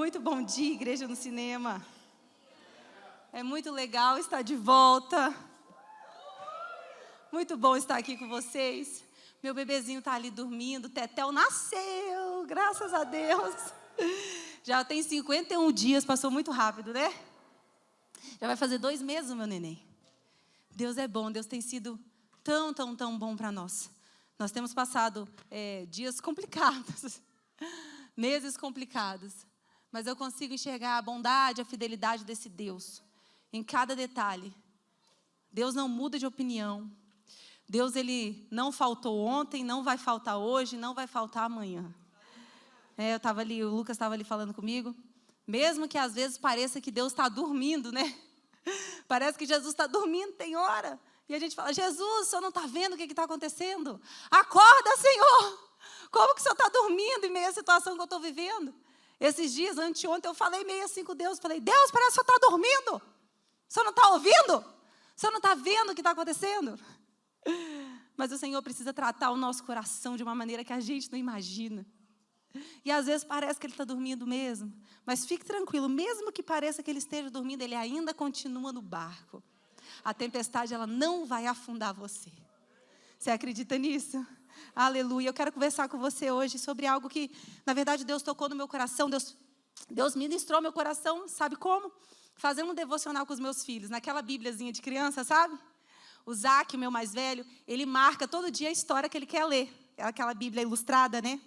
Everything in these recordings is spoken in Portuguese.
Muito bom dia, Igreja no Cinema. É muito legal estar de volta. Muito bom estar aqui com vocês. Meu bebezinho está ali dormindo, Tetel nasceu, graças a Deus. Já tem 51 dias, passou muito rápido, né? Já vai fazer 2 meses o meu neném. Deus é bom, Deus tem sido tão bom para nós. Nós temos passado dias complicados, meses complicados, mas eu consigo enxergar a bondade, a fidelidade desse Deus em cada detalhe. Deus não muda de opinião. Deus, Ele não faltou ontem, não vai faltar hoje, não vai faltar amanhã. Eu estava ali, o Lucas estava ali falando comigo, mesmo que às vezes pareça que Deus está dormindo, né? Parece que Jesus está dormindo, tem hora. E a gente fala, Jesus, o Senhor não está vendo o que está acontecendo? Acorda, Senhor! Como que o Senhor está dormindo em meio à situação que eu estou vivendo? Esses dias, anteontem, eu falei meio assim com Deus. Falei, Deus, parece que o Senhor está dormindo. O Senhor não está ouvindo? O Senhor não está vendo o que está acontecendo? Mas o Senhor precisa tratar o nosso coração de uma maneira que a gente não imagina. E às vezes parece que Ele está dormindo mesmo. Mas fique tranquilo, mesmo que pareça que Ele esteja dormindo, Ele ainda continua no barco. A tempestade, ela não vai afundar você. Você acredita nisso? Aleluia. Eu quero conversar com você hoje sobre algo que, na verdade, Deus tocou no meu coração. Deus ministrou meu coração, sabe como? Fazendo um devocional com os meus filhos, naquela bíbliazinha de criança, sabe? O Zac, o meu mais velho, ele marca todo dia a história que ele quer ler. É aquela bíblia ilustrada, né?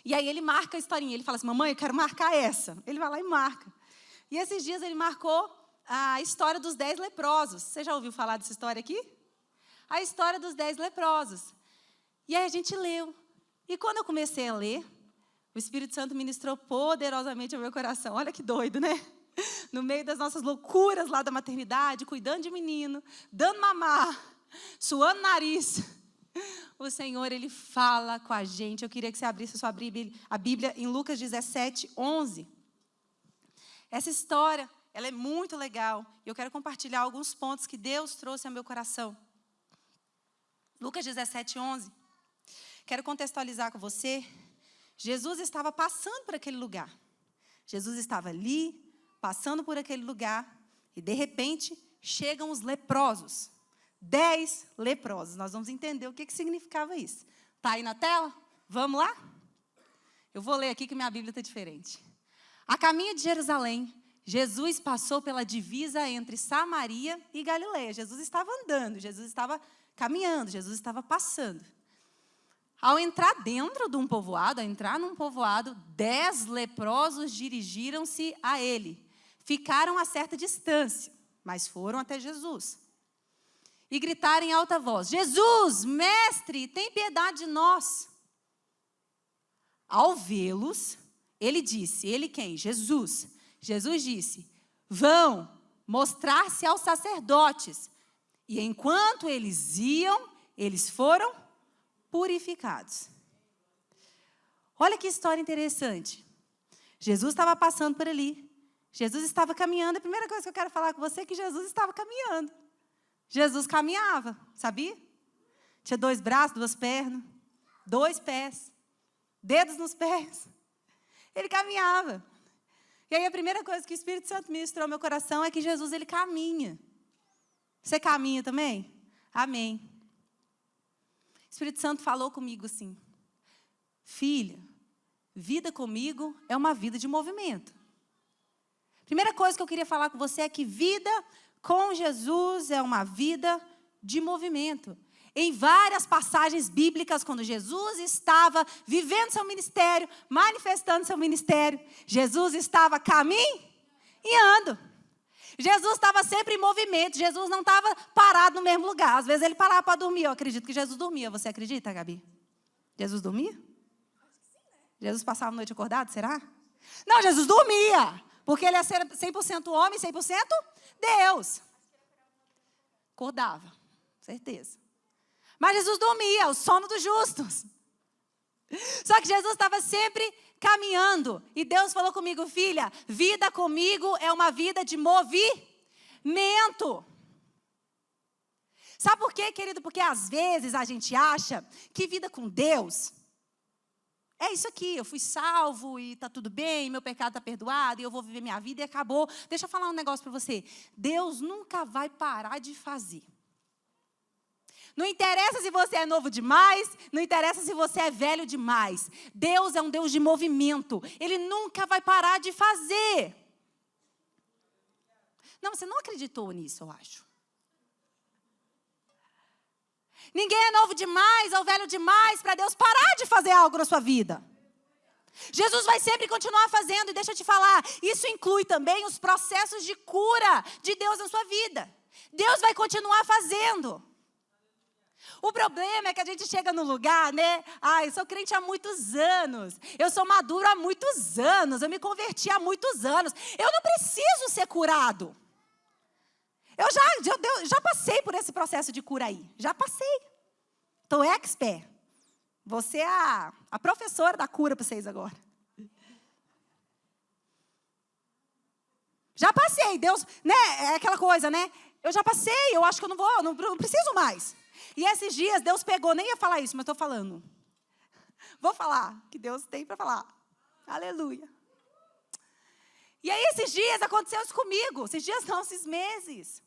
E aí ele marca a historinha. Ele fala assim, mamãe, eu quero marcar essa. Ele vai lá e marca. E esses dias ele marcou a história dos 10 leprosos. Você já ouviu falar dessa história aqui? A história dos 10 leprosos. E aí a gente leu. E quando eu comecei a ler, o Espírito Santo ministrou poderosamente ao meu coração. Olha que doido, né? No meio das nossas loucuras lá da maternidade, cuidando de menino, dando mamar, suando nariz. O Senhor, Ele fala com a gente. Eu queria que você abrisse a Bíblia em Lucas 17, 11. Essa história, ela é muito legal. E eu quero compartilhar alguns pontos que Deus trouxe ao meu coração. Lucas 17, 11. Quero contextualizar com você. Jesus estava passando por aquele lugar. Jesus estava ali, passando por aquele lugar. E, de repente, chegam os leprosos. 10 leprosos. Nós vamos entender o que significava isso. Está aí na tela? Vamos lá? Eu vou ler aqui que minha Bíblia está diferente. A caminho de Jerusalém, Jesus passou pela divisa entre Samaria e Galileia. Jesus estava andando, Jesus estava caminhando, Jesus estava passando. Ao entrar dentro de um povoado, ao entrar num povoado, 10 leprosos dirigiram-se a ele. Ficaram a certa distância, mas foram até Jesus. E gritaram em alta voz, Jesus, mestre, tem piedade de nós. Ao vê-los, ele disse, ele quem? Jesus. Jesus disse, vão mostrar-se aos sacerdotes. E enquanto eles iam, eles foram purificados. Olha que história interessante. Jesus estava passando por ali. Jesus estava caminhando. A primeira coisa que eu quero falar com você é que Jesus estava caminhando. Jesus caminhava, sabia? Tinha 2 braços, 2 pernas, 2 pés, dedos nos pés. Ele caminhava. E aí a primeira coisa que o Espírito Santo ministrou ao meu coração é que Jesus, ele caminha. Você caminha também? Amém. O Espírito Santo falou comigo assim, filha, vida comigo é uma vida de movimento. Primeira coisa que eu queria falar com você é que vida com Jesus é uma vida de movimento. Em várias passagens bíblicas, quando Jesus estava vivendo seu ministério, manifestando seu ministério, Jesus estava caminhando. Jesus estava sempre em movimento, Jesus não estava parado no mesmo lugar. Às vezes ele parava para dormir, eu acredito que Jesus dormia. Você acredita, Gabi? Jesus dormia? Jesus passava a noite acordado, será? Não, Jesus dormia, porque ele é 100% homem, 100% Deus. Acordava, certeza. Mas Jesus dormia, o sono dos justos. Só que Jesus estava sempre caminhando. E Deus falou comigo, filha, vida comigo é uma vida de movimento. Sabe por quê, querido? Porque às vezes a gente acha que vida com Deus É isso aqui, eu fui salvo e está tudo bem, meu pecado está perdoado e eu vou viver minha vida e acabou. Deixa eu falar um negócio para você. Deus nunca vai parar de fazer. Não interessa se você é novo demais, não interessa se você é velho demais. Deus é um Deus de movimento. Ele nunca vai parar de fazer. Não, você não acreditou nisso, eu acho. Ninguém é novo demais ou velho demais para Deus parar de fazer algo na sua vida. Jesus vai sempre continuar fazendo, e deixa eu te falar, isso inclui também os processos de cura de Deus na sua vida. Deus vai continuar fazendo. O problema é que a gente chega no lugar, né? Eu sou crente há muitos anos. Eu sou maduro há muitos anos. Eu me converti há muitos anos. Eu não preciso ser curado. Eu já passei por esse processo de cura aí. Já passei. Estou expert. Você é a professora da cura para vocês agora. Já passei. Deus, né? É aquela coisa, né? Eu já passei. Eu acho que eu não preciso mais. E esses dias Deus pegou, nem ia falar isso, mas estou falando. Vou falar que Deus tem para falar. Aleluia. E aí esses dias aconteceu isso comigo. Esses dias não, esses meses.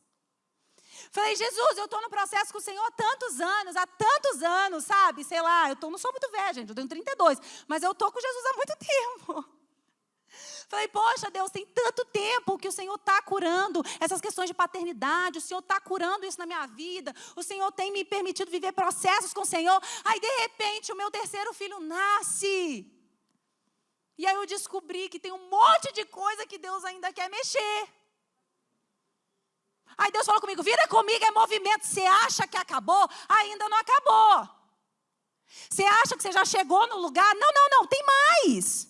Falei, Jesus, eu estou no processo com o Senhor há tantos anos, sabe? Sei lá, não sou muito velha, gente, eu tenho 32. Mas eu estou com Jesus há muito tempo. Falei, poxa, Deus, tem tanto tempo que o Senhor está curando essas questões de paternidade, o Senhor está curando isso na minha vida, o Senhor tem me permitido viver processos com o Senhor. Aí, de repente, o meu terceiro filho nasce. E aí eu descobri que tem um monte de coisa que Deus ainda quer mexer. Aí Deus falou comigo, vira comigo, é movimento. Você acha que acabou? Ainda não acabou. Você acha que você já chegou no lugar? Não, tem mais.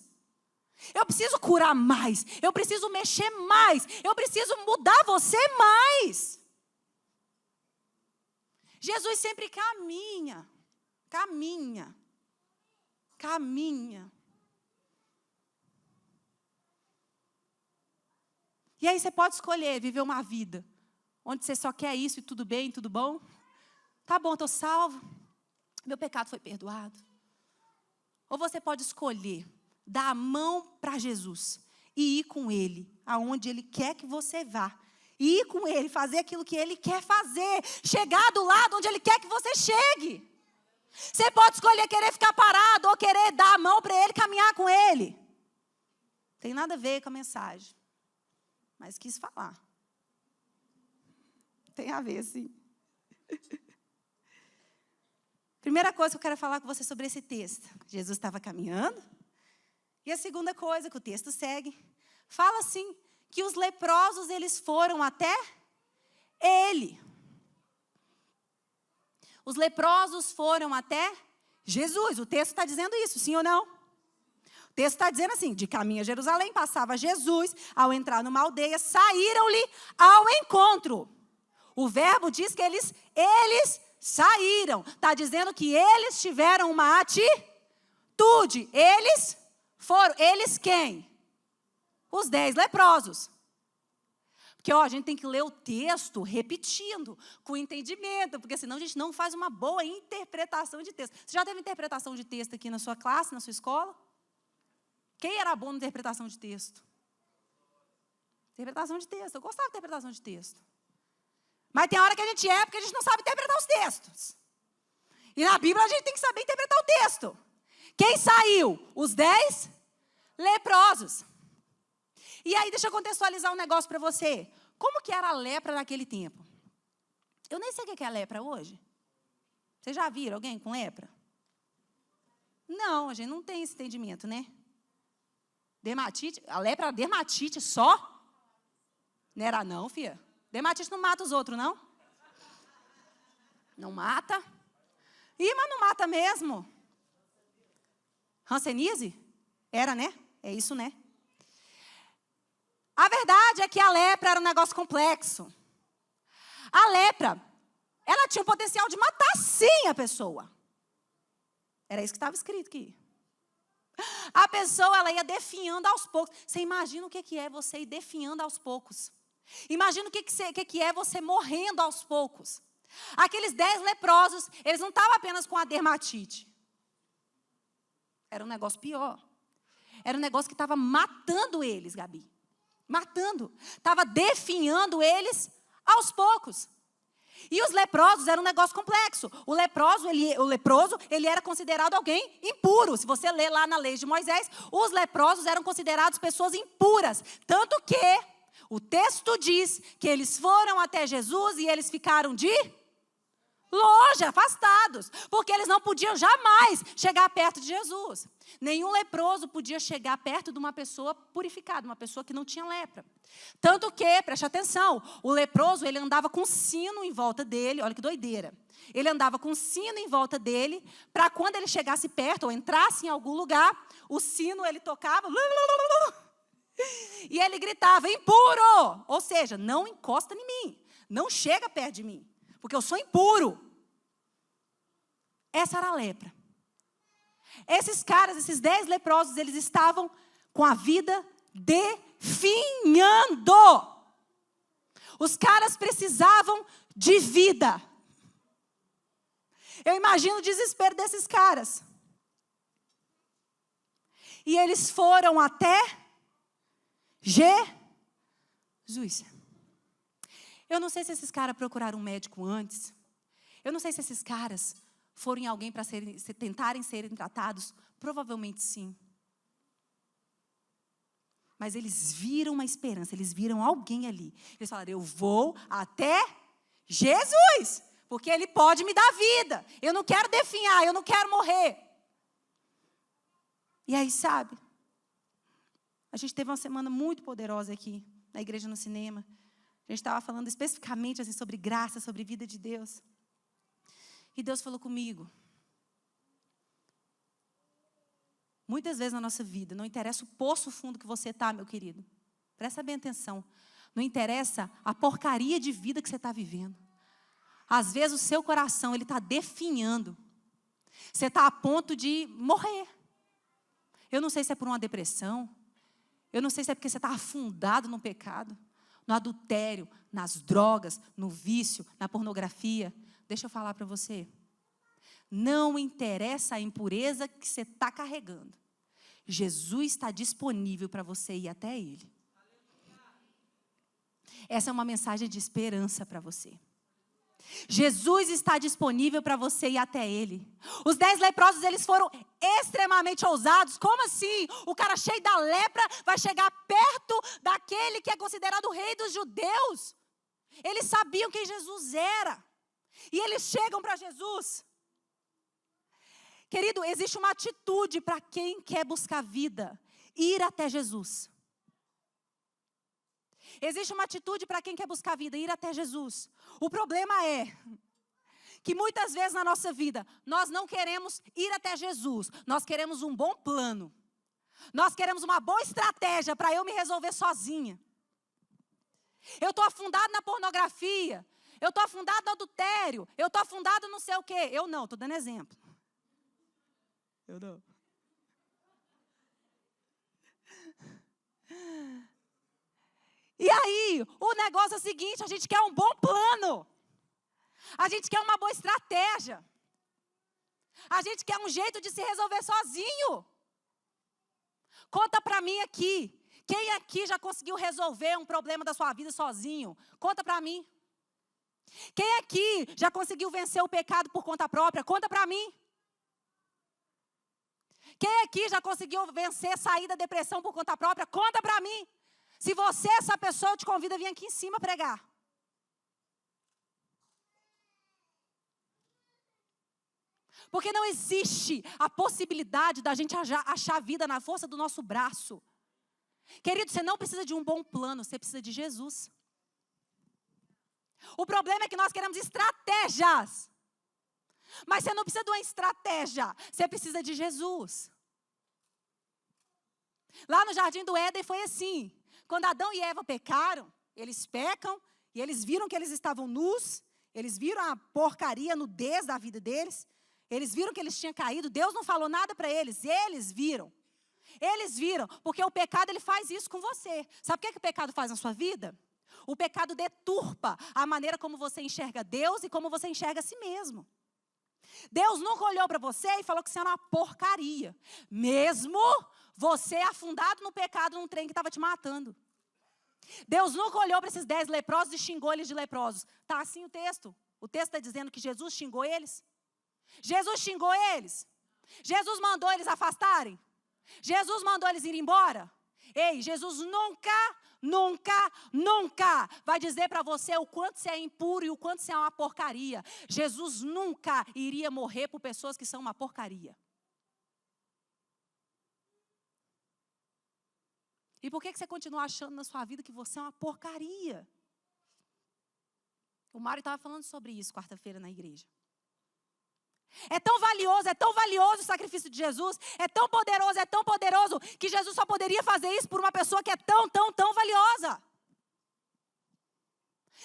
Eu preciso curar mais, eu preciso mexer mais, eu preciso mudar você mais. Jesus sempre caminha. E aí você pode escolher viver uma vida onde você só quer isso e tudo bem, tudo bom. Tá bom, estou salvo, meu pecado foi perdoado. Ou você pode escolher dar a mão para Jesus e ir com Ele, aonde Ele quer que você vá. Ir com Ele, fazer aquilo que Ele quer fazer. Chegar do lado onde Ele quer que você chegue. Você pode escolher querer ficar parado ou querer dar a mão para Ele, caminhar com Ele. Tem nada a ver com a mensagem. Mas quis falar. Tem a ver, sim. Primeira coisa que eu quero falar com você sobre esse texto. Jesus estava caminhando. E a segunda coisa que o texto segue, fala assim, que os leprosos, eles foram até Ele. Os leprosos foram até Jesus. O texto está dizendo isso, sim ou não? O texto está dizendo assim, de caminho a Jerusalém, passava Jesus, ao entrar numa aldeia, saíram-lhe ao encontro. O verbo diz que eles saíram. Está dizendo que eles tiveram uma atitude. Eles quem? Os 10 leprosos. Porque a gente tem que ler o texto repetindo, com entendimento, porque senão a gente não faz uma boa interpretação de texto. Você já teve interpretação de texto aqui na sua classe, na sua escola? Quem era bom na interpretação de texto? Interpretação de texto. Eu gostava de interpretação de texto. Mas tem hora que a gente porque a gente não sabe interpretar os textos. E na Bíblia a gente tem que saber interpretar o texto. Quem saiu? Os 10 leprosos. E aí, deixa eu contextualizar um negócio para você. Como que era a lepra naquele tempo? Eu nem sei o que é a lepra hoje. Vocês já viram alguém com lepra? Não, a gente não tem esse entendimento, né? Dermatite, a lepra era dermatite só? Não era não, filha. Dermatite não mata os outros, não? Não mata? Mas não mata mesmo. Hanseníase? Era, né? É isso, né? A verdade é que a lepra era um negócio complexo. A lepra, ela tinha o potencial de matar, sim, a pessoa. Era isso que estava escrito aqui. A pessoa, ela ia definhando aos poucos. Você imagina o que é você ir definhando aos poucos. Imagina o que é você morrendo aos poucos. Aqueles 10 leprosos, eles não estavam apenas com a dermatite. Era um negócio pior. Era um negócio que estava matando eles, Gabi. Matando. Estava definhando eles aos poucos. E os leprosos era um negócio complexo. O leproso, ele era considerado alguém impuro. Se você ler lá na lei de Moisés, os leprosos eram considerados pessoas impuras. Tanto que o texto diz que eles foram até Jesus e eles ficaram de longe, afastados, porque eles não podiam jamais chegar perto de Jesus. Nenhum leproso podia chegar perto de uma pessoa purificada, uma pessoa que não tinha lepra. Tanto que, preste atenção, o leproso, ele andava com um sino em volta dele, olha que doideira. Ele andava com um sino em volta dele, para quando ele chegasse perto ou entrasse em algum lugar, o sino ele tocava, e ele gritava, impuro! Ou seja, não encosta em mim, não chega perto de mim. Porque eu sou impuro. Essa era a lepra. Esses caras, esses 10 leprosos, eles estavam com a vida definhando. Os caras precisavam de vida. Eu imagino o desespero desses caras. E eles foram até Jesus. Eu não sei se esses caras procuraram um médico antes. Eu não sei se esses caras foram em alguém para tentarem serem tratados. Provavelmente sim. Mas eles viram uma esperança, eles viram alguém ali. Eles falaram, eu vou até Jesus, porque Ele pode me dar vida. Eu não quero definhar, eu não quero morrer. E aí, sabe, a gente teve uma semana muito poderosa aqui, na Igreja no Cinema. A gente estava falando especificamente assim, sobre graça, sobre vida de Deus. E Deus falou comigo. Muitas vezes na nossa vida, não interessa o poço fundo que você está, meu querido. Presta bem atenção. Não interessa a porcaria de vida que você está vivendo. Às vezes o seu coração ele está definhando. Você está a ponto de morrer. Eu não sei se é por uma depressão. Eu não sei se é porque você está afundado no pecado. No adultério, nas drogas, no vício, na pornografia. Deixa eu falar para você. Não interessa a impureza que você está carregando. Jesus está disponível para você ir até Ele. Essa é uma mensagem de esperança para você. Jesus está disponível para você ir até Ele. Os 10 leprosos, eles foram extremamente ousados. Como assim? O cara cheio da lepra vai chegar perto daquele que é considerado o rei dos judeus? Eles sabiam quem Jesus era. E eles chegam para Jesus. Querido, existe uma atitude para quem quer buscar vida. Ir até Jesus. Existe uma atitude para quem quer buscar vida, ir até Jesus. O problema é que muitas vezes na nossa vida, nós não queremos ir até Jesus. Nós queremos um bom plano. Nós queremos uma boa estratégia para eu me resolver sozinha. Eu estou afundado na pornografia. Eu estou afundado no adultério. Eu estou afundado não sei o quê. Eu não, estou dando exemplo. Eu não. E aí, o negócio é o seguinte, a gente quer um bom plano. A gente quer uma boa estratégia. A gente quer um jeito de se resolver sozinho. Conta para mim aqui. Quem aqui já conseguiu resolver um problema da sua vida sozinho? Conta para mim. Quem aqui já conseguiu vencer o pecado por conta própria? Conta para mim. Quem aqui já conseguiu vencer, sair da depressão por conta própria? Conta para mim. Se você é essa pessoa, eu te convido a vir aqui em cima pregar. Porque não existe a possibilidade da gente achar vida na força do nosso braço. Querido, você não precisa de um bom plano, você precisa de Jesus. O problema é que nós queremos estratégias. Mas você não precisa de uma estratégia, você precisa de Jesus. Lá no Jardim do Éden foi assim. Quando Adão e Eva pecaram, eles pecam e eles viram que eles estavam nus, eles viram a porcaria, a nudez da vida deles, eles viram que eles tinham caído, Deus não falou nada para eles, eles viram. Eles viram, porque o pecado ele faz isso com você. Sabe o que o pecado faz na sua vida? O pecado deturpa a maneira como você enxerga Deus e como você enxerga a si mesmo. Deus nunca olhou para você e falou que você era uma porcaria. Mesmo você afundado no pecado num trem que estava te matando. Deus nunca olhou para esses 10 leprosos e xingou eles de leprosos. Está assim o texto. O texto está dizendo que Jesus xingou eles. Jesus xingou eles. Jesus mandou eles afastarem. Jesus mandou eles ir embora. Ei, Jesus nunca vai dizer para você o quanto você é impuro e o quanto você é uma porcaria. Jesus nunca iria morrer por pessoas que são uma porcaria. E por que você continua achando na sua vida que você é uma porcaria? O Mário estava falando sobre isso quarta-feira na igreja. É tão valioso o sacrifício de Jesus, é tão poderoso, que Jesus só poderia fazer isso por uma pessoa que é tão valiosa.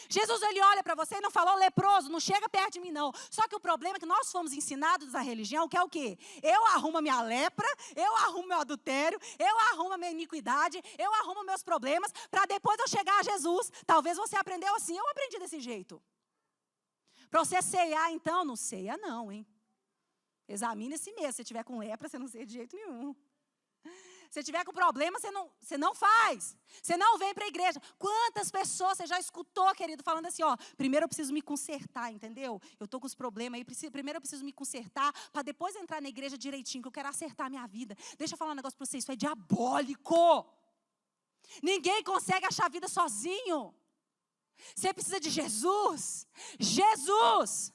Jesus, ele olha para você e não falou, leproso, não chega perto de mim não. Só que o problema é que nós fomos ensinados na religião, que é o quê? Eu arrumo a minha lepra, eu arrumo meu adultério, eu arrumo a minha iniquidade, eu arrumo meus problemas, para depois eu chegar a Jesus. Talvez você aprendeu assim, eu aprendi desse jeito. Para você ceiar então, não ceia não, hein? Examine a si mesmo. Se tiver com lepra, você não ceia de jeito nenhum. Se tiver com problema, você não faz. Você não vem para a igreja. Quantas pessoas você já escutou, querido, falando assim, ó, primeiro eu preciso me consertar, entendeu? Eu estou com os problemas aí, primeiro eu preciso me consertar, para depois entrar na igreja direitinho, que eu quero acertar a minha vida. Deixa eu falar um negócio para você, isso é diabólico. Ninguém consegue achar a vida sozinho. Você precisa de Jesus. Jesus.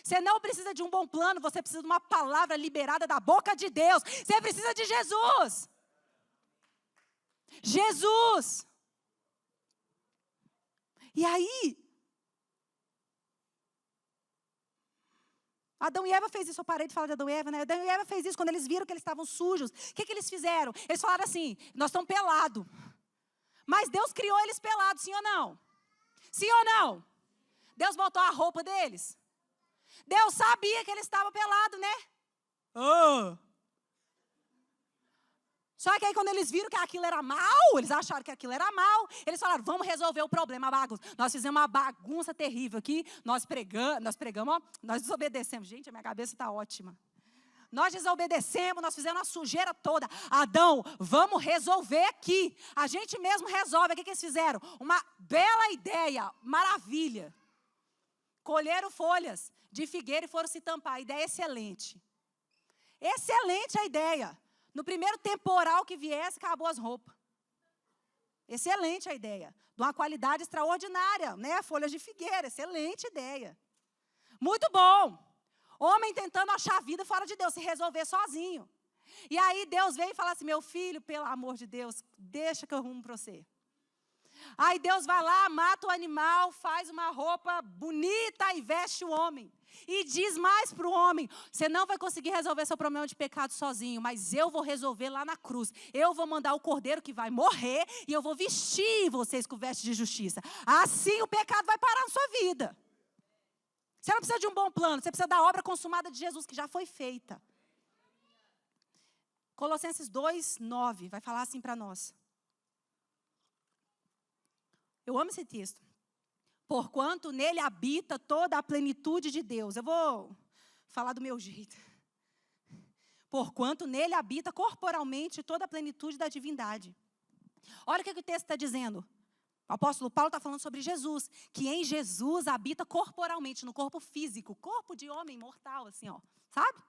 Você não precisa de um bom plano, você precisa de uma palavra liberada da boca de Deus. Você precisa de Jesus. Jesus. E aí, Adão e Eva fez isso, eu parei de falar de Adão e Eva, né? Adão e Eva fez isso quando eles viram que eles estavam sujos. O que eles fizeram? Eles falaram assim, nós estamos pelados. Mas Deus criou eles pelados, sim ou não? Sim ou não? Deus botou a roupa deles. Deus sabia que eles estavam pelados, né? Só que aí quando eles viram que aquilo era mal, eles acharam que aquilo era mal, eles falaram, vamos resolver o problema, a bagunça. Nós fizemos uma bagunça terrível aqui, nós pregamos, nós desobedecemos. Gente, a minha cabeça está ótima. Nós desobedecemos, nós fizemos a sujeira toda. Adão, vamos resolver aqui. A gente mesmo resolve. O que eles fizeram? Uma bela ideia, maravilha. Colheram folhas de figueira e foram se tampar. Ideia excelente. Excelente a ideia. No primeiro temporal que viesse, acabou as roupas. Excelente a ideia. De uma qualidade extraordinária, né? Folhas de figueira, excelente ideia. Muito bom. Homem tentando achar a vida fora de Deus, se resolver sozinho. E aí Deus vem e fala assim, meu filho, pelo amor de Deus, deixa que eu arrumo para você. Aí Deus vai lá, mata o animal, faz uma roupa bonita e veste o homem. E diz mais para o homem, você não vai conseguir resolver seu problema de pecado sozinho, mas eu vou resolver lá na cruz. Eu vou mandar o cordeiro que vai morrer e eu vou vestir vocês com veste de justiça. Assim o pecado vai parar na sua vida. Você não precisa de um bom plano, você precisa da obra consumada de Jesus que já foi feita. Colossenses 2:9 vai falar assim para nós. Eu amo esse texto. Porquanto nele habita toda a plenitude de Deus. Eu vou falar do meu jeito. Porquanto nele habita corporalmente toda a plenitude da divindade. Olha o que o texto está dizendo. O apóstolo Paulo está falando sobre Jesus. Que em Jesus habita corporalmente, no corpo físico. Corpo de homem mortal, assim, ó. Sabe?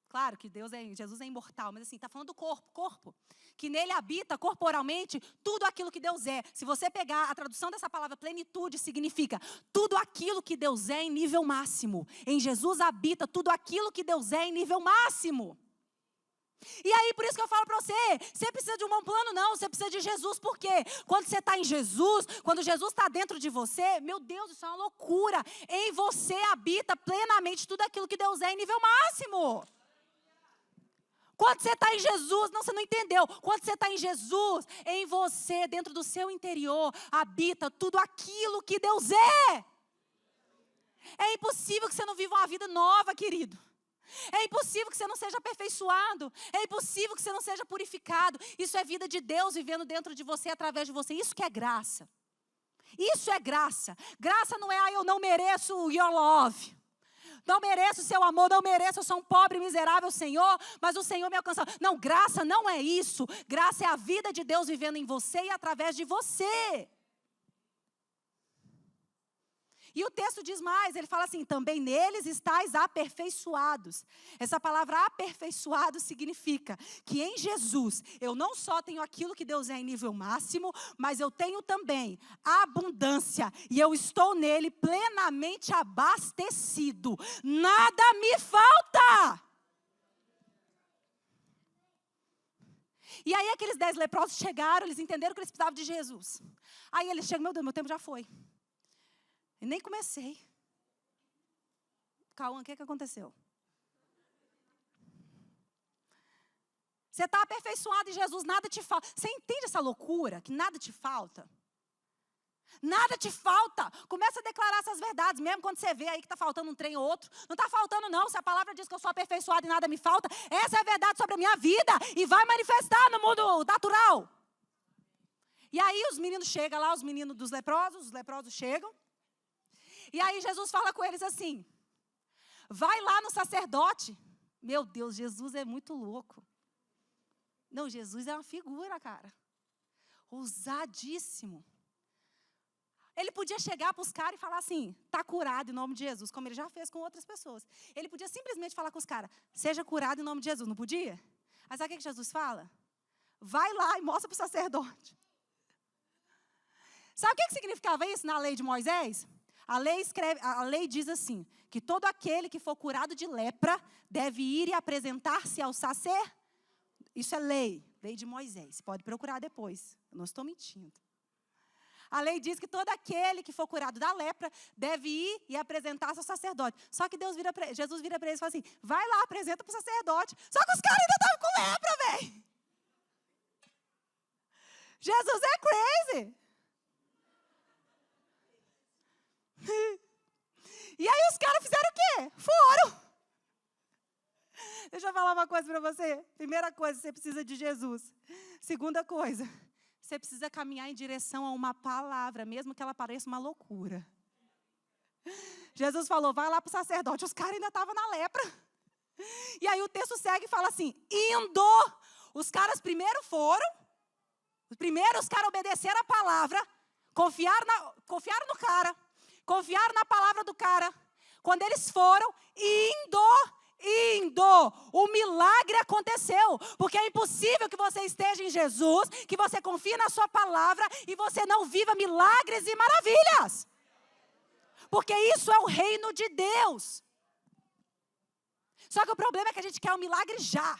Claro que Jesus é imortal, mas assim, está falando do corpo. Que nele habita corporalmente tudo aquilo que Deus é. Se você pegar a tradução dessa palavra plenitude, significa tudo aquilo que Deus é em nível máximo. Em Jesus habita tudo aquilo que Deus é em nível máximo. E aí, por isso que eu falo para você, você precisa de um bom plano não, você precisa de Jesus, por quê? Quando você está em Jesus, quando Jesus está dentro de você, meu Deus, isso é uma loucura. Em você habita plenamente tudo aquilo que Deus é em nível máximo. Quando você está em Jesus, não, você não entendeu. Quando você está em Jesus, em você, dentro do seu interior, habita tudo aquilo que Deus é. É impossível que você não viva uma vida nova, querido. É impossível que você não seja aperfeiçoado. É impossível que você não seja purificado. Isso é vida de Deus vivendo dentro de você, através de você. Isso que é graça. Isso é graça. Graça não é, eu não mereço your love. Não mereço o seu amor, não mereço, eu sou um pobre, miserável, Senhor, mas o Senhor me alcançou. Não, graça não é isso. Graça é a vida de Deus vivendo em você e através de você. E o texto diz mais, ele fala assim, também neles estáis aperfeiçoados. Essa palavra aperfeiçoado significa que em Jesus eu não só tenho aquilo que Deus é em nível máximo, mas eu tenho também abundância. E eu estou nele plenamente abastecido. Nada me falta. E aí aqueles 10 leprosos chegaram, eles entenderam que eles precisavam de Jesus. Aí eles chegam, meu Deus, meu tempo já foi. E nem comecei. Cauã, o que aconteceu? Você está aperfeiçoado em Jesus, nada te falta. Você entende essa loucura, que nada te falta? Nada te falta. Começa a declarar essas verdades, mesmo quando você vê aí que está faltando um trem ou outro. Não está faltando não, se a palavra diz que eu sou aperfeiçoado e nada me falta, essa é a verdade sobre a minha vida e vai manifestar no mundo natural. E aí os meninos chegam lá, os meninos dos leprosos, os leprosos chegam. E aí Jesus fala com eles assim, vai lá no sacerdote. Meu Deus, Jesus é muito louco. Não, Jesus é uma figura, cara. Ousadíssimo. Ele podia chegar para os caras e falar assim, está curado em nome de Jesus, como ele já fez com outras pessoas. Ele podia simplesmente falar com os caras, seja curado em nome de Jesus, não podia? Mas sabe o que Jesus fala? Vai lá e mostra para o sacerdote. Sabe o que significava isso na lei de Moisés? A lei diz assim, que todo aquele que for curado de lepra deve ir e apresentar-se ao sacerdote. Isso é lei de Moisés. Pode procurar depois, eu não estou mentindo. A lei diz que todo aquele que for curado da lepra deve ir e apresentar-se ao sacerdote. Só que Jesus vira para eles e fala assim, vai lá, apresenta para o sacerdote. Só que os caras ainda estavam com lepra, velho. Jesus é crazy. E aí os caras fizeram o quê? Foram. Deixa eu falar uma coisa para você. Primeira coisa, você precisa de Jesus. Segunda coisa, você precisa caminhar em direção a uma palavra, mesmo que ela pareça uma loucura. Jesus falou, vai lá para o sacerdote. Os caras ainda estavam na lepra. E aí o texto segue e fala assim, indo. Os caras primeiro foram. Primeiro os caras obedeceram a palavra. Confiaram no cara. Confiaram na palavra do cara. Quando eles foram, indo, o milagre aconteceu. Porque é impossível que você esteja em Jesus, que você confie na sua palavra e você não viva milagres e maravilhas. Porque isso é o reino de Deus. Só que o problema é que a gente quer um milagre já.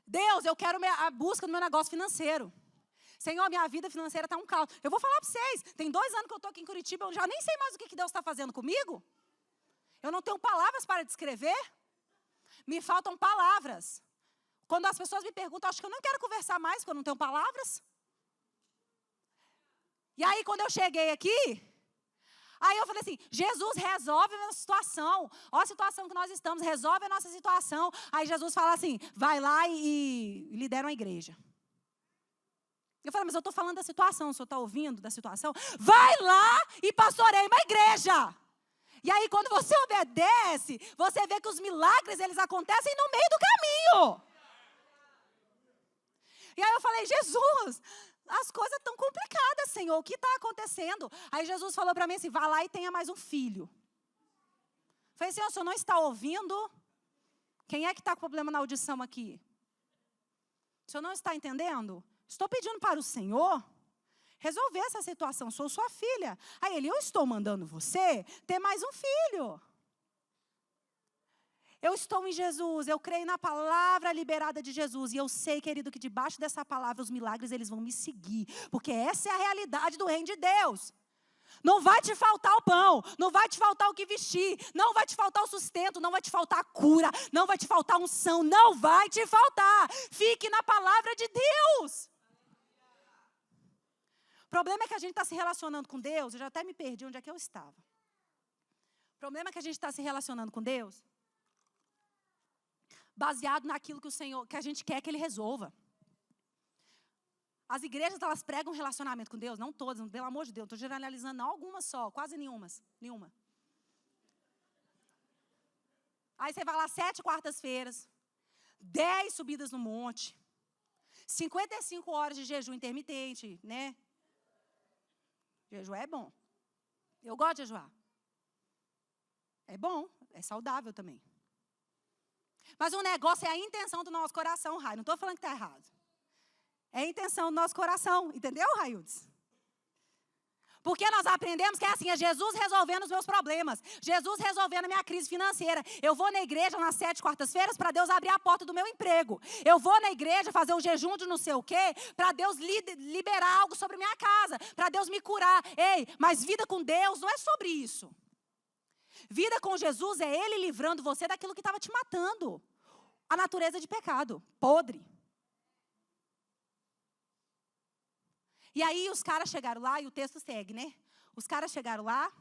Deus, eu quero a busca do meu negócio financeiro. Senhor, minha vida financeira está um caos. Eu vou falar para vocês, tem 2 anos que eu estou aqui em Curitiba, eu já nem sei mais o que Deus está fazendo comigo. Eu não tenho palavras para descrever. Me faltam palavras. Quando as pessoas me perguntam, acho que eu não quero conversar mais, porque eu não tenho palavras. E aí, quando eu cheguei aqui, aí eu falei assim, Jesus, resolve a nossa situação. Olha a situação que nós estamos, resolve a nossa situação. Aí Jesus fala assim, vai lá e lidera uma igreja. Eu falei, mas eu estou falando da situação, o senhor está ouvindo da situação? Vai lá e pastoreia uma igreja. E aí, quando você obedece, você vê que os milagres, eles acontecem no meio do caminho. E aí eu falei, Jesus, as coisas estão complicadas, Senhor, o que está acontecendo? Aí Jesus falou para mim assim, vá lá e tenha mais um filho. Eu falei, Senhor, o senhor não está ouvindo? Quem é que está com problema na audição aqui? O senhor não está entendendo? Estou pedindo para o Senhor resolver essa situação, sou sua filha. Aí ele, eu estou mandando você ter mais um filho. Eu estou em Jesus, eu creio na palavra liberada de Jesus. E eu sei, querido, que debaixo dessa palavra os milagres eles vão me seguir. Porque essa é a realidade do reino de Deus. Não vai te faltar o pão, não vai te faltar o que vestir, não vai te faltar o sustento, não vai te faltar a cura, não vai te faltar a unção, não vai te faltar. Fique na palavra de Deus. O problema é que a gente está se relacionando com Deus, eu já até me perdi onde é que eu estava. O problema é que a gente está se relacionando com Deus baseado naquilo que o Senhor, que a gente quer que Ele resolva. As igrejas, elas pregam um relacionamento com Deus, não todas, pelo amor de Deus, estou generalizando, não algumas só, quase nenhuma. Aí você vai lá 7 quartas-feiras, 10 subidas no monte, 55 horas de jejum intermitente, né? Jejum é bom. Eu gosto de jejuar. É bom, é saudável também. Mas o negócio é a intenção do nosso coração, Rai. Não estou falando que está errado. É a intenção do nosso coração. Entendeu, Raiudes? Porque nós aprendemos que é assim, é Jesus resolvendo os meus problemas. Jesus resolvendo a minha crise financeira. Eu vou na igreja nas 7 quartas-feiras para Deus abrir a porta do meu emprego. Eu vou na igreja fazer um jejum de não sei o quê, para Deus liberar algo sobre minha casa, para Deus me curar. Ei, mas vida com Deus não é sobre isso. Vida com Jesus é Ele livrando você daquilo que estava te matando. A natureza de pecado, podre. E aí os caras chegaram lá, e o texto segue, né? Os caras chegaram lá,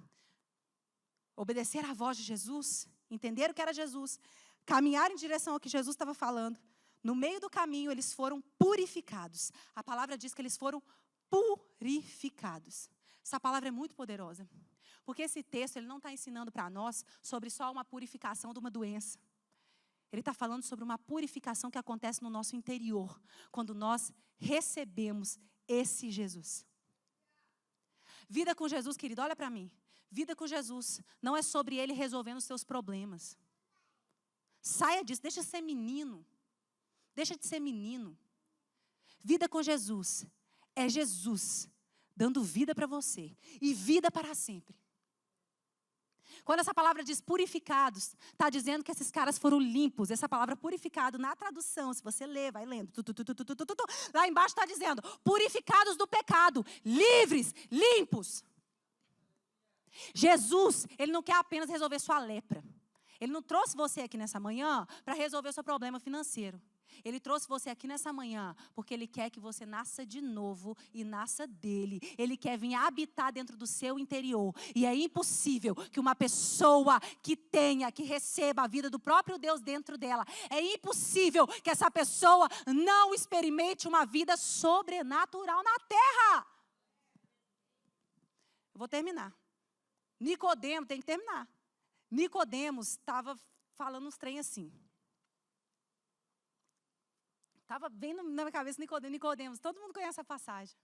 obedeceram à voz de Jesus, entenderam que era Jesus, caminharam em direção ao que Jesus estava falando. No meio do caminho, eles foram purificados. A palavra diz que eles foram purificados. Essa palavra é muito poderosa. Porque esse texto, ele não está ensinando para nós sobre só uma purificação de uma doença. Ele está falando sobre uma purificação que acontece no nosso interior, quando nós recebemos esse Jesus. Vida com Jesus, querido, olha para mim. Vida com Jesus não é sobre Ele resolvendo os seus problemas. Saia disso, deixa de ser menino. Deixa de ser menino. Vida com Jesus é Jesus dando vida para você e vida para sempre. Quando essa palavra diz purificados, está dizendo que esses caras foram limpos. Essa palavra purificado, na tradução, se você ler, vai lendo. Lá embaixo está dizendo, purificados do pecado, livres, limpos. Jesus, Ele não quer apenas resolver sua lepra. Ele não trouxe você aqui nessa manhã para resolver o seu problema financeiro. Ele trouxe você aqui nessa manhã porque Ele quer que você nasça de novo e nasça dEle. Ele quer vir habitar dentro do seu interior. E é impossível que uma pessoa que receba a vida do próprio Deus dentro dela, é impossível que essa pessoa não experimente uma vida sobrenatural na terra. Eu vou terminar. Nicodemo, tem que terminar. Nicodemos estava falando uns trem assim. Estava vendo na minha cabeça Nicodemos. Todo mundo conhece a passagem.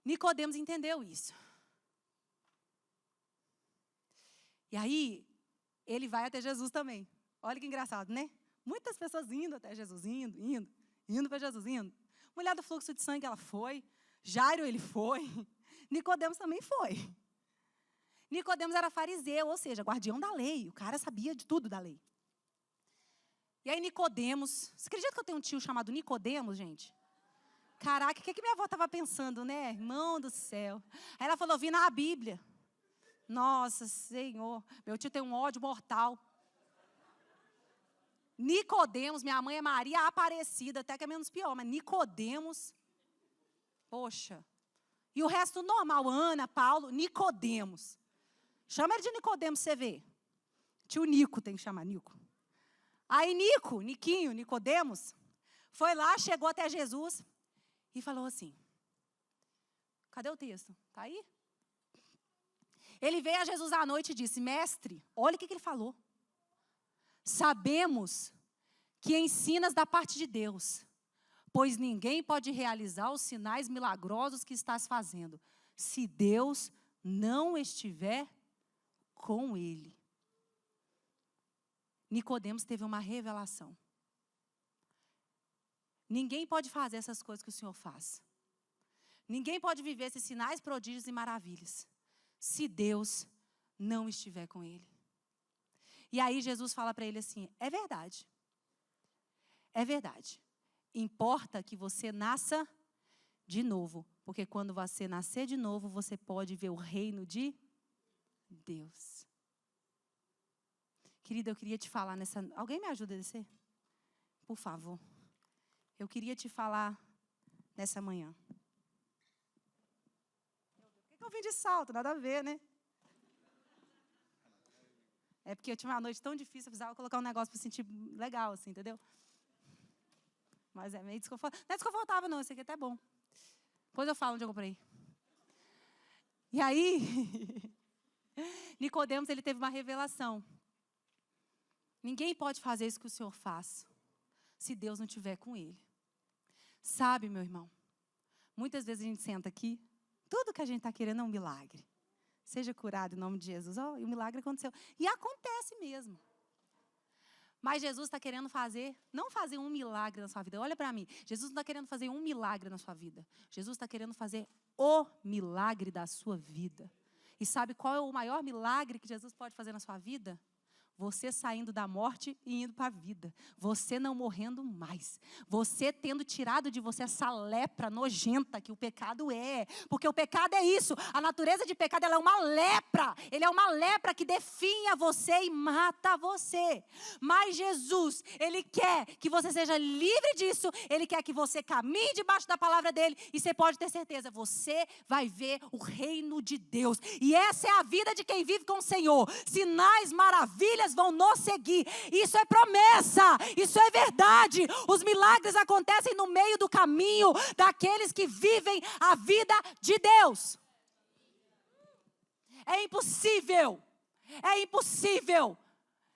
Nicodemos entendeu isso. E aí, ele vai até Jesus também. Olha que engraçado, né? Muitas pessoas indo até Jesus, indo para Jesus, indo. Mulher do fluxo de sangue, ela foi. Jairo, ele foi. Nicodemos também foi. Nicodemos era fariseu, ou seja, guardião da lei. O cara sabia de tudo da lei. E aí Nicodemos, você acredita que eu tenho um tio chamado Nicodemos, gente? Caraca, o que minha avó estava pensando, né? Irmão do céu. Aí ela falou, vi na Bíblia. Nossa, Senhor, meu tio tem um ódio mortal. Nicodemos, minha mãe é Maria Aparecida, até que é menos pior, mas Nicodemos, poxa. E o resto normal, Ana, Paulo, Nicodemos. Chama ele de Nicodemos, você vê. Tio Nico tem que chamar, Nico. Aí Niquinho, Nicodemos, foi lá, chegou até Jesus e falou assim, cadê o texto? Está aí? Ele veio a Jesus à noite e disse, mestre, olha o que ele falou. Sabemos que ensinas da parte de Deus, pois ninguém pode realizar os sinais milagrosos que estás fazendo, se Deus não estiver com ele. Nicodemos teve uma revelação. Ninguém pode fazer essas coisas que o Senhor faz. Ninguém pode viver esses sinais, prodígios e maravilhas, se Deus não estiver com ele. E aí Jesus fala para ele assim, é verdade. É verdade. Importa que você nasça de novo, porque quando você nascer de novo, você pode ver o reino de Deus. Querida, eu queria te falar nessa... Alguém me ajuda a descer? Por favor. Eu queria te falar nessa manhã. Por que eu vim de salto? Nada a ver, né? É porque eu tive uma noite tão difícil, eu precisava colocar um negócio para sentir legal, assim, entendeu? Mas é meio desconfortável. Não é desconfortável, não. Esse aqui é até bom. Depois eu falo onde eu comprei. E aí, Nicodemos, ele teve uma revelação. Ninguém pode fazer isso que o Senhor faz, se Deus não estiver com ele. Sabe, meu irmão, muitas vezes a gente senta aqui, tudo que a gente está querendo é um milagre. Seja curado em nome de Jesus. Oh, e o milagre aconteceu. E acontece mesmo. Mas Jesus está querendo não fazer um milagre na sua vida. Olha para mim. Jesus não está querendo fazer um milagre na sua vida. Jesus está querendo fazer o milagre da sua vida. E sabe qual é o maior milagre que Jesus pode fazer na sua vida? Você saindo da morte e indo para a vida. Você não morrendo mais. Você tendo tirado de você essa lepra nojenta que o pecado é. Porque o pecado é isso. A natureza de pecado, ela é uma lepra. Ele é uma lepra que definha você e mata você. Mas Jesus, Ele quer que você seja livre disso. Ele quer que você caminhe debaixo da palavra dEle. E você pode ter certeza, você vai ver o reino de Deus. E essa é a vida de quem vive com o Senhor. Sinais, maravilhas vão nos seguir. Isso é promessa, isso é verdade. Os milagres acontecem no meio do caminho daqueles que vivem a vida de Deus. É impossível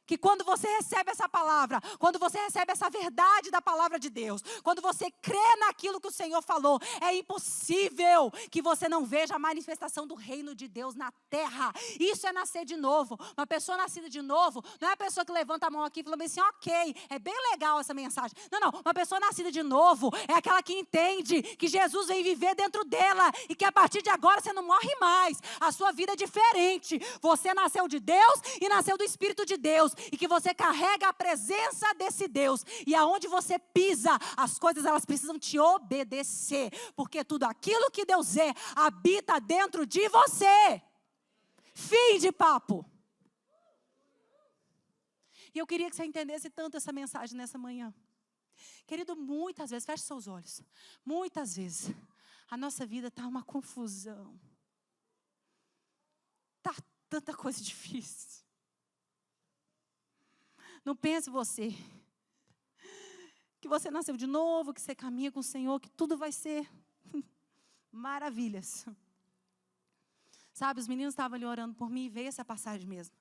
que quando você recebe essa palavra, quando você recebe essa verdade da palavra de Deus, quando você crê naquilo que o Senhor falou, é impossível que você não veja a manifestação do reino de Deus na terra. Isso é nascer de novo. Uma pessoa nascida de novo, não é a pessoa que levanta a mão aqui e fala assim, ok, é bem legal essa mensagem. Não, uma pessoa nascida de novo é aquela que entende que Jesus vem viver dentro dela e que a partir de agora você não morre mais. A sua vida é diferente. Você nasceu de Deus e nasceu do Espírito de Deus. E que você carrega a presença desse Deus. E aonde você pisa, as coisas elas precisam te obedecer. Porque tudo aquilo que Deus é, habita dentro de você. Fim de papo. E eu queria que você entendesse tanto essa mensagem nessa manhã. Querido, muitas vezes, feche seus olhos. Muitas vezes, a nossa vida está uma confusão. Está tanta coisa difícil. Não pense você, que você nasceu de novo, que você caminha com o Senhor, que tudo vai ser maravilhas. Sabe, os meninos estavam ali orando por mim e veio essa passagem mesmo.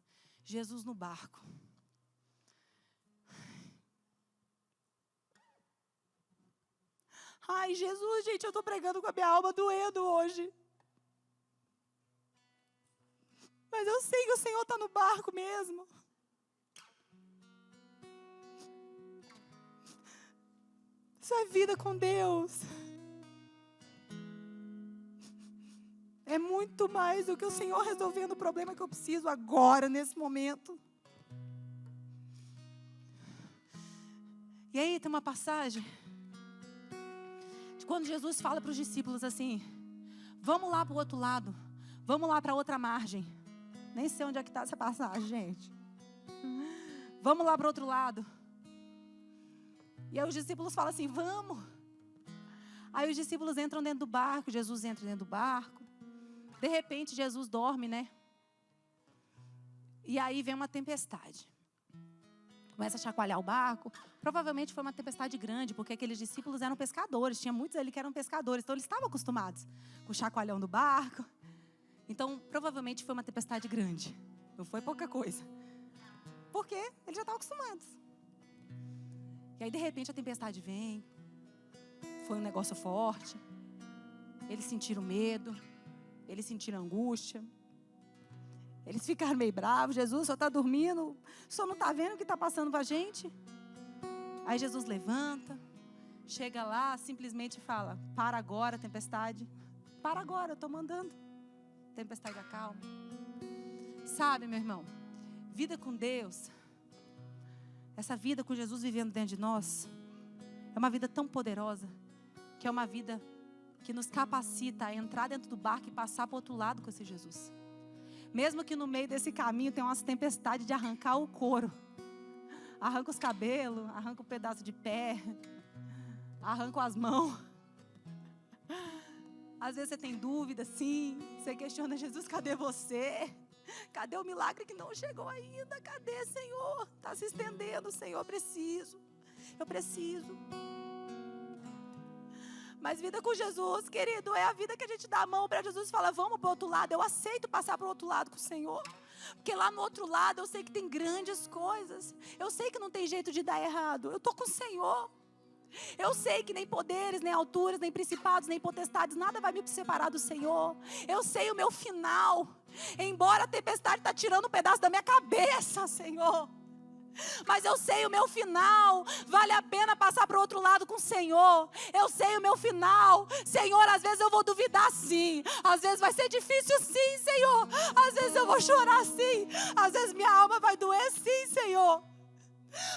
Jesus no barco. Ai, Jesus, gente, eu estou pregando com a minha alma doendo hoje. Mas eu sei que o Senhor está no barco mesmo. Isso é vida com Deus. É muito mais do que o Senhor resolvendo o problema que eu preciso agora, nesse momento. E aí tem uma passagem de quando Jesus fala para os discípulos assim, vamos lá para o outro lado, vamos lá para a outra margem. Nem sei onde é que está essa passagem, gente. Vamos lá para o outro lado. E aí os discípulos falam assim, vamos. Aí os discípulos entram dentro do barco, Jesus entra dentro do barco. De repente Jesus dorme, né? E aí vem uma tempestade. Começa a chacoalhar o barco. Provavelmente foi uma tempestade grande, porque aqueles discípulos eram pescadores. Tinha muitos ali que eram pescadores, então eles estavam acostumados com o chacoalhão do barco. Então provavelmente foi uma tempestade grande. Não foi pouca coisa. Porque eles já estavam acostumados. E aí, de repente, a tempestade vem. Foi um negócio forte. Eles sentiram medo. Eles sentiram angústia. Eles ficaram meio bravos. Jesus só está dormindo. Só não está vendo o que está passando com a gente. Aí Jesus levanta. Chega lá, simplesmente fala, para agora, tempestade. Para agora, eu estou mandando. Tempestade acalma. Sabe, meu irmão, vida com Deus... Essa vida com Jesus vivendo dentro de nós é uma vida tão poderosa, que é uma vida que nos capacita a entrar dentro do barco e passar para o outro lado com esse Jesus. Mesmo que no meio desse caminho tenha umas tempestades de arrancar o couro. Arranca os cabelos, arranca um pedaço de pé, arranca as mãos. Às vezes você tem dúvida, sim, você questiona, Jesus, cadê você? Cadê o milagre que não chegou ainda? Cadê, Senhor? Está se estendendo, Senhor, eu preciso. Mas vida com Jesus, querido, é a vida que a gente dá a mão para Jesus e fala, vamos para o outro lado. Eu aceito passar para o outro lado com o Senhor. Porque lá no outro lado eu sei que tem grandes coisas. Eu sei que não tem jeito de dar errado. Eu estou com o Senhor. Eu sei que nem poderes, nem alturas, nem principados, nem potestades, nada vai me separar do Senhor. Eu sei o meu final. Embora a tempestade está tirando um pedaço da minha cabeça, Senhor, mas eu sei o meu final. Vale a pena passar para o outro lado com o Senhor. Eu sei o meu final. Senhor, às vezes eu vou duvidar sim. Às vezes vai ser difícil sim, Senhor. Às vezes eu vou chorar sim. Às vezes minha alma vai doer sim, Senhor.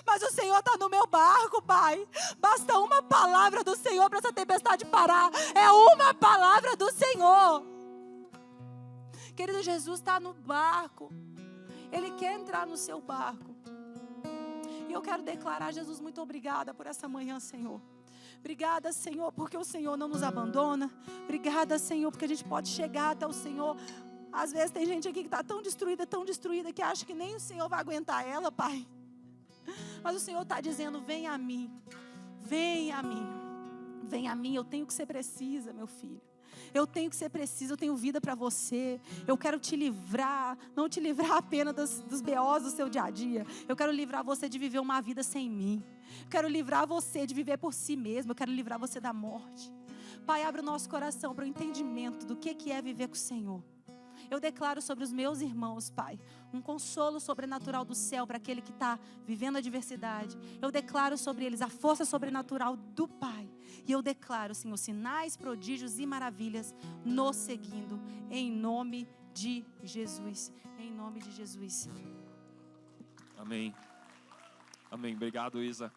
Mas o Senhor está no meu barco, Pai. Basta uma palavra do Senhor para essa tempestade parar. É uma palavra do Senhor. Querido, Jesus está no barco. Ele quer entrar no seu barco. E eu quero declarar, Jesus, muito obrigada por essa manhã, Senhor. Obrigada, Senhor, porque o Senhor não nos abandona. Obrigada, Senhor, porque a gente pode chegar até o Senhor. Às vezes tem gente aqui que está tão destruída, que acha que nem o Senhor vai aguentar ela, Pai. Mas o Senhor está dizendo, vem a mim. Vem a mim. Vem a mim, eu tenho o que você precisa, meu filho. Eu tenho o que você precisa, eu tenho vida para você. Eu quero te livrar, não te livrar apenas dos BOs do seu dia a dia. Eu quero livrar você de viver uma vida sem mim. Eu quero livrar você de viver por si mesmo. Eu quero livrar você da morte. Pai, abre o nosso coração para o entendimento do que é viver com o Senhor. Eu declaro sobre os meus irmãos, Pai, um consolo sobrenatural do céu para aquele que está vivendo a adversidade. Eu declaro sobre eles a força sobrenatural do Pai. E eu declaro, Senhor, sinais, prodígios e maravilhas nos seguindo, em nome de Jesus. Em nome de Jesus. Amém. Amém. Obrigado, Isa.